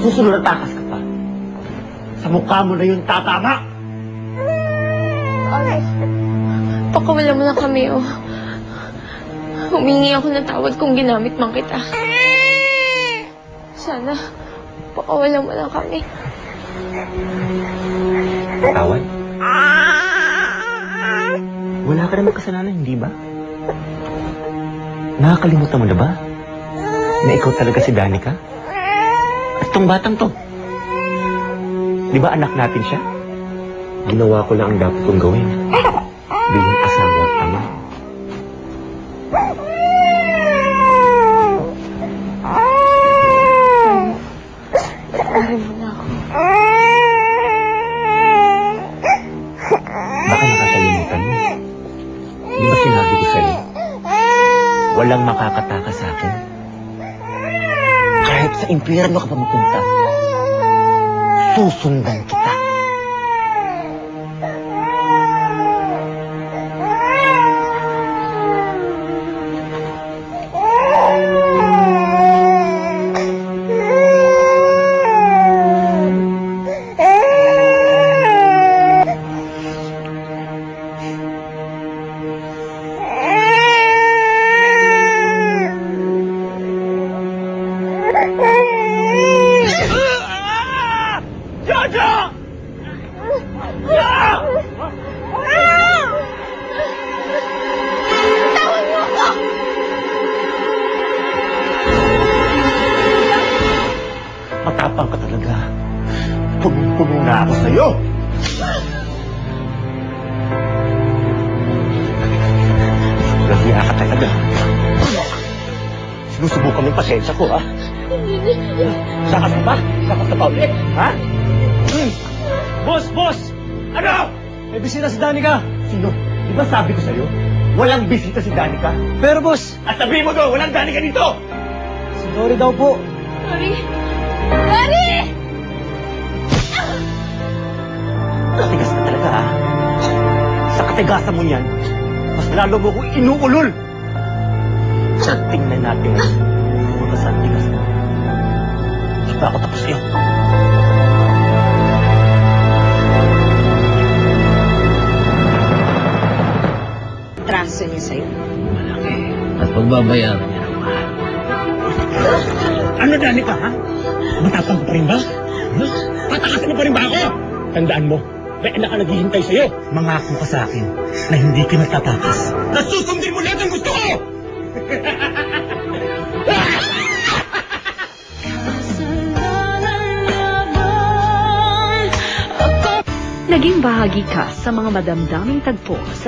susunod na takas ka pa. Sa mukha mo na yung tatama! Ay, pakawalan mo na kami, oh. Humingi ako ng tawad kung ginamit man kita. Sana, pakawalan mo na kami. Tawad? Wala ka naman kasalanan, hindi ba? Nakakalimutan mo na ba? Na ikaw talaga si Danica? At tong batang to. Di ba anak natin siya? Ginawa ko lang ang dapat kong gawin. Bilang asawa at ama. Patawarin mo na ako. Baka nakakalimutan mo. Di ba sinabi ko sa'yo? Walang makakatakas sa akin. Kahit sa impyerno ka pa mapunta, susundan kita. Jojo! Tawag mo ako! Matapang ka talaga. Punong-puno na ako sa'yo. Nabiya ka talaga. Sinusubukan mo yung pasensya ko, ha? Sakas ka ba? Sakas ka pa ulit, ha? Boss! Boss! Ano? May bisita si Danica. Sino? Di ba sabi ko sa'yo? Walang bisita si Danica. Pero boss, At sabihin mo doon, walang Danica dito! si Dory daw po. Sorry. Sorry! Katigas ka talaga, ha? Sa katigasan mo yan, mas lalo mo kong inuulol. At tingnan natin kung saan tigas mo. Di ba ako tapos sa'yo? Traso niya sa'yo. Malaki. At pagbabayaran niya. Ano, Danica, ha? Matapang ka pa rin ba? Ha? Patakasin mo pa rin ba ako? Tandaan mo, may anak ka naghihintay sa'yo. Mangako ka sa akin na hindi ka natatakas. Nasusundin mo lahat ang gusto ko! Naging bahagi ka sa mga madamdaming tagpo sa